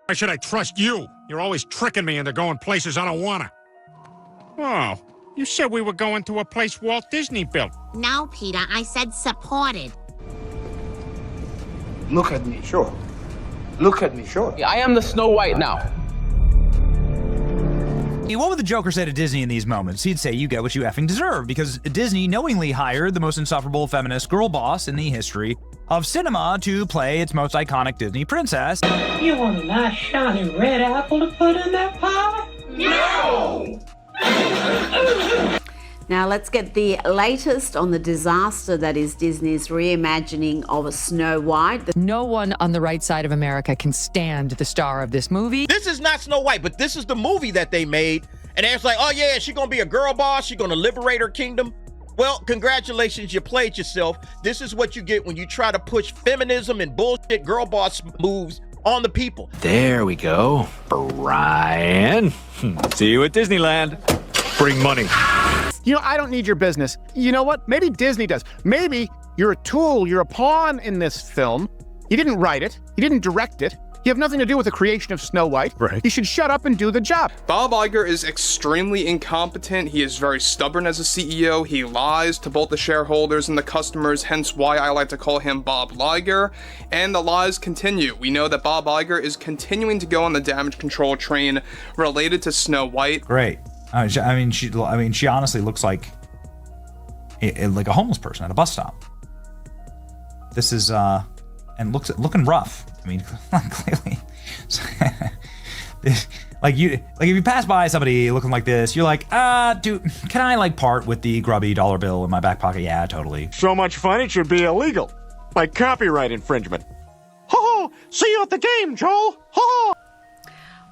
Why should I trust you? You're always tricking me into going places I don't wanna. Oh, you said we were going to a place Walt Disney built. No, Peter, I said supported. Look at me, sure. Look at me, sure. I am the Snow White now. What would the Joker say to Disney in these moments? He'd say, you get what you effing deserve, because Disney knowingly hired the most insufferable feminist girl boss in the history of cinema to play its most iconic Disney princess. You want a nice shiny red apple to put in that pie? No! Now let's get the latest on the disaster that is Disney's reimagining of Snow White. No one on the right side of America can stand the star of this movie. This is not Snow White, but this is the movie that they made. And it's like, oh yeah, she's gonna be a girl boss. She's gonna liberate her kingdom. Well, congratulations, you played yourself. This is what you get when you try to push feminism and bullshit girl boss moves on the people. There we go. Brian. See you at Disneyland. Bring money. You know, I don't need your business. You know what? Maybe Disney does. Maybe you're a tool, you're a pawn in this film. You didn't write it. You didn't direct it. You have nothing to do with the creation of Snow White. Right. You should shut up and do the job. Bob Iger is extremely incompetent. He is very stubborn as a CEO. He lies to both the shareholders and the customers, hence why I like to call him Bob Liger. And the lies continue. We know that Bob Iger is continuing to go on the damage control train related to Snow White. Great. I mean, she honestly looks like a homeless person at a bus stop. This is and looking rough. I mean, clearly, if you pass by somebody looking like this, you're like, dude, can I part with the grubby dollar bill in my back pocket? Yeah, totally. So much fun, it should be illegal. Like copyright infringement. Ho ho! See you at the game, Joel! Ho ho!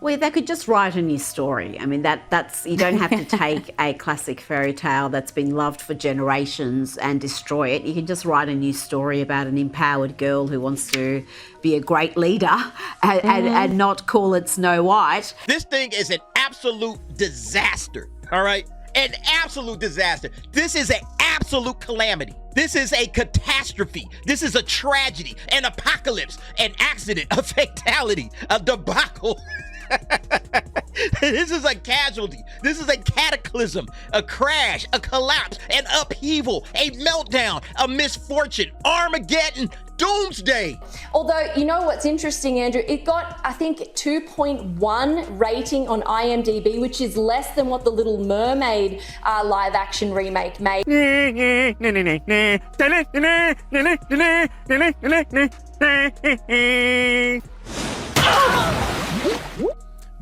Well, they could just write a new story. I mean, that's you don't have to take a classic fairy tale that's been loved for generations and destroy it. You can just write a new story about an empowered girl who wants to be a great leader and not call it Snow White. This thing is an absolute disaster, all right? An absolute disaster. This is an absolute calamity. This is a catastrophe. This is a tragedy, an apocalypse, an accident, a fatality, a debacle. This is a casualty. This is a cataclysm, a crash, a collapse, an upheaval, a meltdown, a misfortune, Armageddon, doomsday. Although, you know what's interesting, Andrew? It got, I think, 2.1 rating on IMDb, which is less than what the Little Mermaid live action remake made.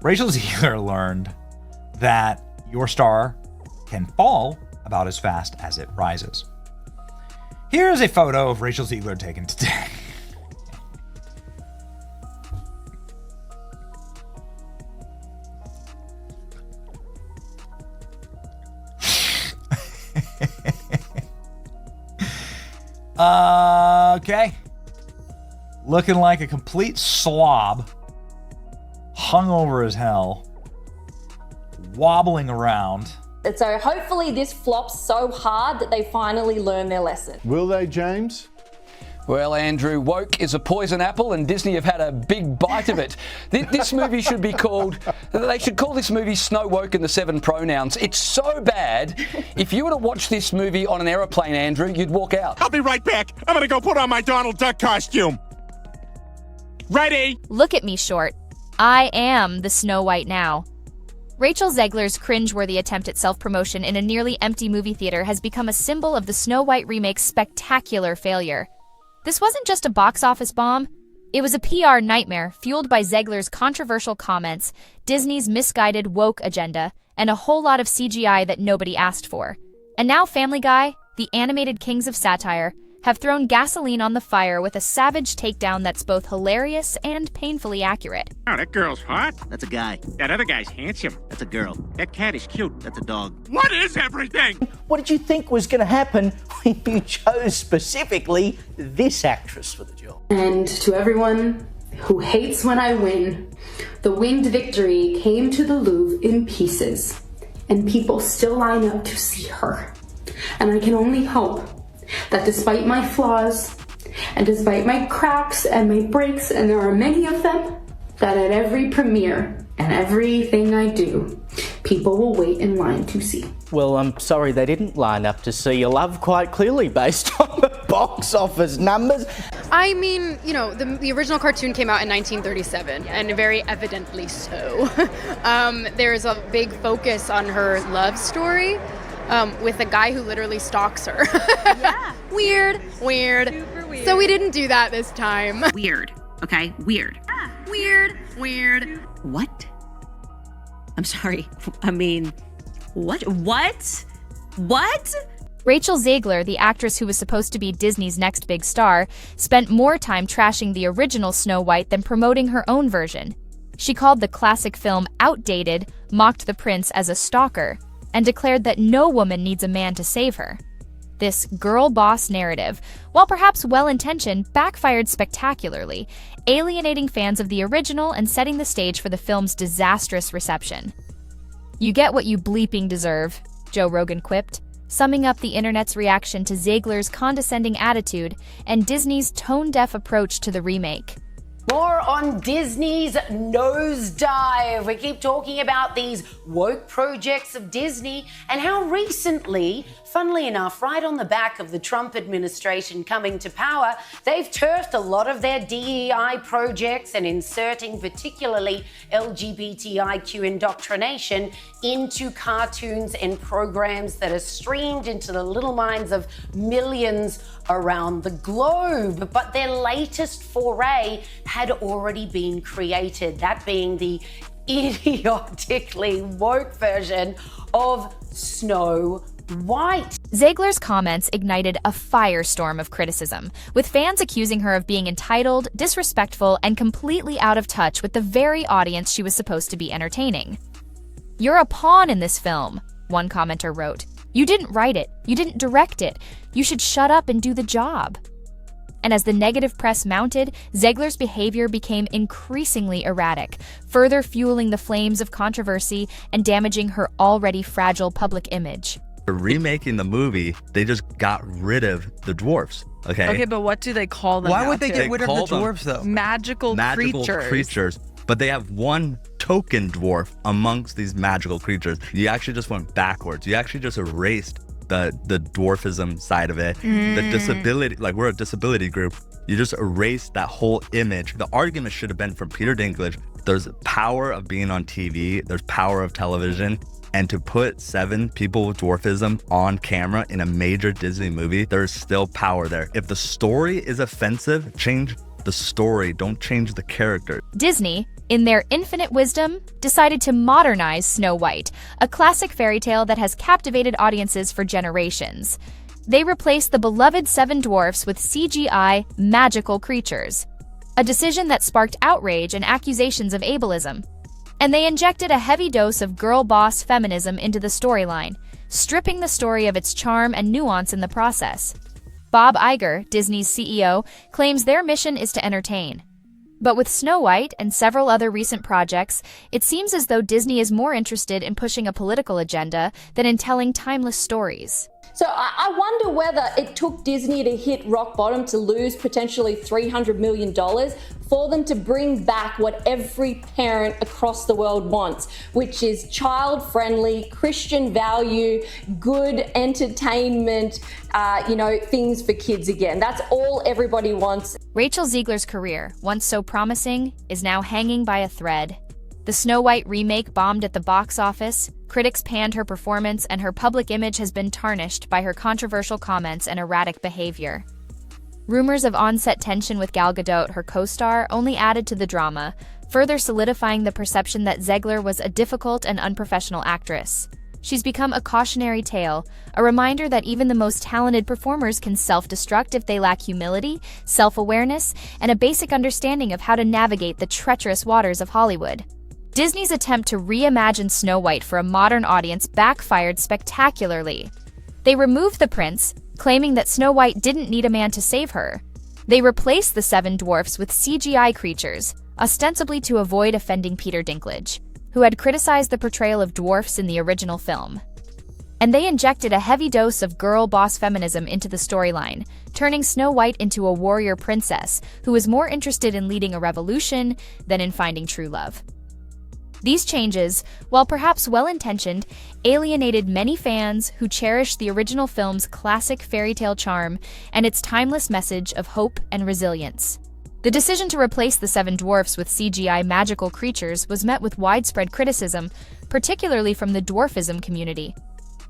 Rachel Zegler learned that your star can fall about as fast as it rises. Here's a photo of Rachel Zegler taken today. Okay. Looking like a complete slob. Hungover as hell, wobbling around. And so hopefully this flops so hard that they finally learn their lesson. Will they, James? Well, Andrew, woke is a poison apple and Disney have had a big bite of it. This movie should be called, they should call this movie Snow Woke and the Seven Pronouns. It's so bad, if you were to watch this movie on an aeroplane, Andrew, you'd walk out. I'll be right back. I'm gonna go put on my Donald Duck costume. Ready? Look at me, short. I am the Snow White now. Rachel Zegler's cringe-worthy attempt at self-promotion in a nearly empty movie theater has become a symbol of the Snow White remake's spectacular failure. This wasn't just a box office bomb. It was a PR nightmare fueled by Zegler's controversial comments, Disney's misguided woke agenda, and a whole lot of CGI that nobody asked for. And now Family Guy, the animated kings of satire, have thrown gasoline on the fire with a savage takedown that's both hilarious and painfully accurate. Oh, that girl's hot. That's a guy. That other guy's handsome. That's a girl. That cat is cute. That's a dog. What is everything? What did you think was going to happen when you chose specifically this actress for the job? And to everyone who hates when I win, the winged victory came to the Louvre in pieces, and people still line up to see her. And I can only hope that despite my flaws, and despite my cracks and my breaks, and there are many of them, that at every premiere and everything I do, people will wait in line to see. Well, I'm sorry they didn't line up to see your love quite clearly based on the box office numbers. I mean, you know, the original cartoon came out in 1937, and very evidently so. There's a big focus on her love story with a guy who literally stalks her. Yeah. Weird. Super weird. So we didn't do that this time. Weird. Okay, weird. Weird. What? I'm sorry. I mean, what? Rachel Zegler, the actress who was supposed to be Disney's next big star, spent more time trashing the original Snow White than promoting her own version. She called the classic film outdated, mocked the prince as a stalker, and declared that no woman needs a man to save her. This girl boss narrative, while perhaps well-intentioned, backfired spectacularly, alienating fans of the original and setting the stage for the film's disastrous reception. "You get what you bleeping deserve," Joe Rogan quipped, summing up the internet's reaction to Zegler's condescending attitude and Disney's tone-deaf approach to the remake. More on Disney's nosedive. We keep talking about these woke projects of Disney and how recently, funnily enough, right on the back of the Trump administration coming to power, they've turfed a lot of their DEI projects and inserting particularly LGBTIQ indoctrination into cartoons and programs that are streamed into the little minds of millions around the globe. But their latest foray had already been created, that being the idiotically woke version of Snow White. Zegler's comments ignited a firestorm of criticism, with fans accusing her of being entitled, disrespectful, and completely out of touch with the very audience she was supposed to be entertaining. "You're a pawn in this film," one commenter wrote. "You didn't write it. You didn't direct it. You should shut up and do the job." And as the negative press mounted, Zegler's behavior became increasingly erratic, further fueling the flames of controversy and damaging her already fragile public image. Remaking the movie, they just got rid of the dwarfs. Okay, but what do they call them? Why now, would they too? get rid of the dwarves, though? Magical creatures. But they have one token dwarf amongst these magical creatures. You actually just went backwards. You actually just erased the dwarfism side of it. The disability, like we're a disability group. You just erased that whole image. The argument should have been from Peter Dinklage. There's power of being on TV. There's power of television. And to put 7 people with dwarfism on camera in a major Disney movie, there's still power there. If the story is offensive, change the story. Don't change the character. Disney, in their infinite wisdom, decided to modernize Snow White, a classic fairy tale that has captivated audiences for generations. They replaced the beloved 7 dwarfs with CGI magical creatures, a decision that sparked outrage and accusations of ableism. And they injected a heavy dose of girl boss feminism into the storyline, stripping the story of its charm and nuance in the process. Bob Iger, Disney's CEO, claims their mission is to entertain. But with Snow White and several other recent projects, it seems as though Disney is more interested in pushing a political agenda than in telling timeless stories. So I wonder whether it took Disney to hit rock bottom to lose potentially $300 million for them to bring back what every parent across the world wants, which is child-friendly, Christian value, good entertainment, things for kids again. That's all everybody wants. Rachel Zegler's career, once so promising, is now hanging by a thread. The Snow White remake bombed at the box office, critics panned her performance, and her public image has been tarnished by her controversial comments and erratic behavior. Rumors of on-set tension with Gal Gadot, her co-star, only added to the drama, further solidifying the perception that Zegler was a difficult and unprofessional actress. She's become a cautionary tale, a reminder that even the most talented performers can self-destruct if they lack humility, self-awareness, and a basic understanding of how to navigate the treacherous waters of Hollywood. Disney's attempt to reimagine Snow White for a modern audience backfired spectacularly. They removed the prince, claiming that Snow White didn't need a man to save her. They replaced the 7 dwarfs with CGI creatures, ostensibly to avoid offending Peter Dinklage, who had criticized the portrayal of dwarfs in the original film. And they injected a heavy dose of girl boss feminism into the storyline, turning Snow White into a warrior princess who is more interested in leading a revolution than in finding true love. These changes, while perhaps well-intentioned, alienated many fans who cherished the original film's classic fairy tale charm and its timeless message of hope and resilience. The decision to replace the Seven Dwarfs with CGI magical creatures was met with widespread criticism, particularly from the dwarfism community.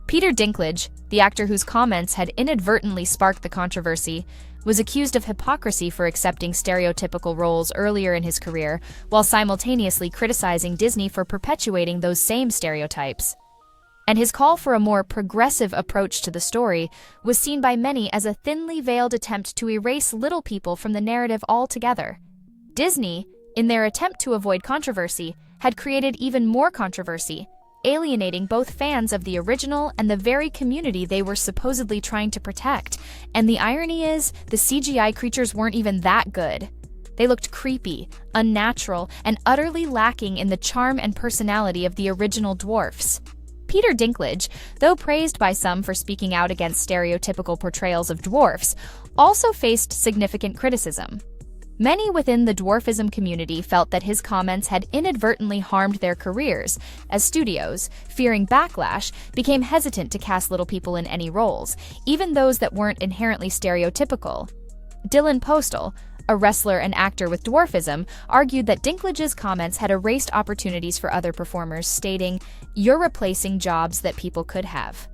Peter Dinklage, the actor whose comments had inadvertently sparked the controversy, was accused of hypocrisy for accepting stereotypical roles earlier in his career, while simultaneously criticizing Disney for perpetuating those same stereotypes. And his call for a more progressive approach to the story was seen by many as a thinly veiled attempt to erase little people from the narrative altogether. Disney, in their attempt to avoid controversy, had created even more controversy, alienating both fans of the original and the very community they were supposedly trying to protect. And the irony is, the CGI creatures weren't even that good. They looked creepy, unnatural, and utterly lacking in the charm and personality of the original dwarfs. Peter Dinklage, though praised by some for speaking out against stereotypical portrayals of dwarfs, also faced significant criticism. Many within the dwarfism community felt that his comments had inadvertently harmed their careers, as studios, fearing backlash, became hesitant to cast little people in any roles, even those that weren't inherently stereotypical. Dylan Postal, a wrestler and actor with dwarfism, argued that Dinklage's comments had erased opportunities for other performers, stating, "You're replacing jobs that people could have."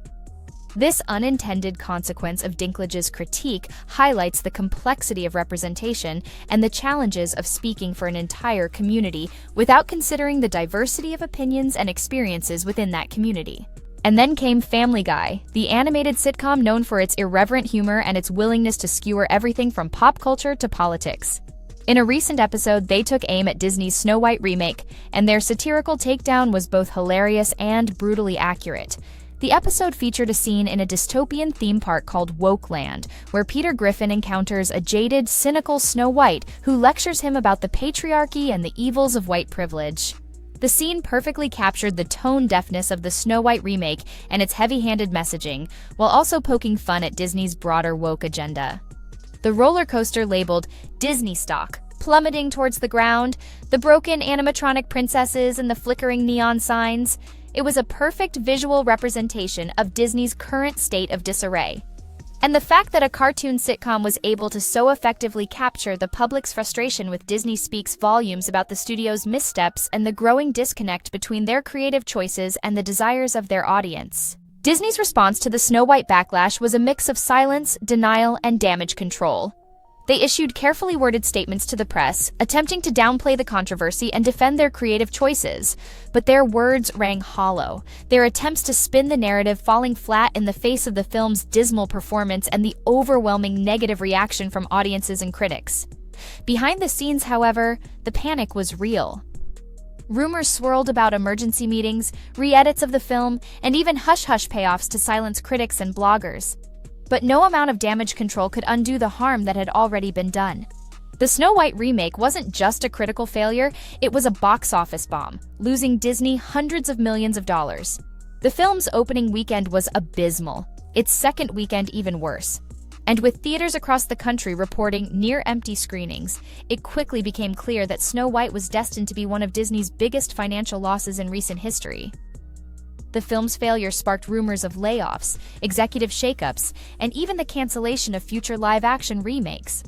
This unintended consequence of Dinklage's critique highlights the complexity of representation and the challenges of speaking for an entire community without considering the diversity of opinions and experiences within that community. And then came Family Guy, the animated sitcom known for its irreverent humor and its willingness to skewer everything from pop culture to politics. In a recent episode, they took aim at Disney's Snow White remake, and their satirical takedown was both hilarious and brutally accurate. The episode featured a scene in a dystopian theme park called Wokeland, where Peter Griffin encounters a jaded, cynical Snow White who lectures him about the patriarchy and the evils of white privilege. The scene perfectly captured the tone deafness of the Snow White remake and its heavy-handed messaging, while also poking fun at Disney's broader woke agenda. The roller coaster labeled Disney stock, plummeting towards the ground, the broken animatronic princesses and the flickering neon signs. It was a perfect visual representation of Disney's current state of disarray. And the fact that a cartoon sitcom was able to so effectively capture the public's frustration with Disney speaks volumes about the studio's missteps and the growing disconnect between their creative choices and the desires of their audience. Disney's response to the Snow White backlash was a mix of silence, denial, and damage control. They issued carefully worded statements to the press, attempting to downplay the controversy and defend their creative choices. But their words rang hollow, their attempts to spin the narrative falling flat in the face of the film's dismal performance and the overwhelming negative reaction from audiences and critics. Behind the scenes, however, the panic was real. Rumors swirled about emergency meetings, re-edits of the film, and even hush-hush payoffs to silence critics and bloggers. But no amount of damage control could undo the harm that had already been done. The Snow White remake wasn't just a critical failure, it was a box office bomb, losing Disney hundreds of millions of dollars. The film's opening weekend was abysmal, its second weekend even worse. And with theaters across the country reporting near-empty screenings, it quickly became clear that Snow White was destined to be one of Disney's biggest financial losses in recent history. The film's failure sparked rumors of layoffs, executive shakeups, and even the cancellation of future live-action remakes.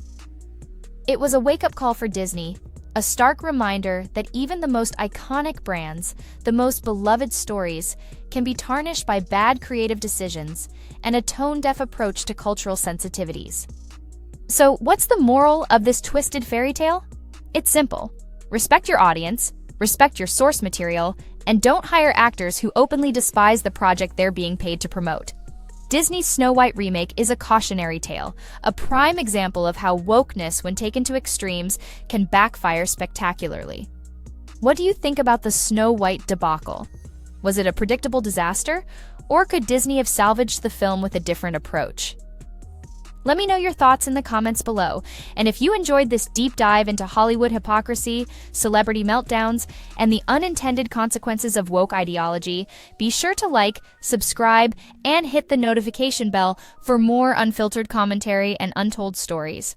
It was a wake-up call for Disney, a stark reminder that even the most iconic brands, the most beloved stories, can be tarnished by bad creative decisions and a tone-deaf approach to cultural sensitivities. So, what's the moral of this twisted fairy tale? It's simple. Respect your audience, respect your source material, and don't hire actors who openly despise the project they're being paid to promote. Disney's Snow White remake is a cautionary tale, a prime example of how wokeness, when taken to extremes, can backfire spectacularly. What do you think about the Snow White debacle? Was it a predictable disaster, or could Disney have salvaged the film with a different approach? Let me know your thoughts in the comments below. And if you enjoyed this deep dive into Hollywood hypocrisy, celebrity meltdowns, and the unintended consequences of woke ideology, be sure to like, subscribe, and hit the notification bell for more unfiltered commentary and untold stories.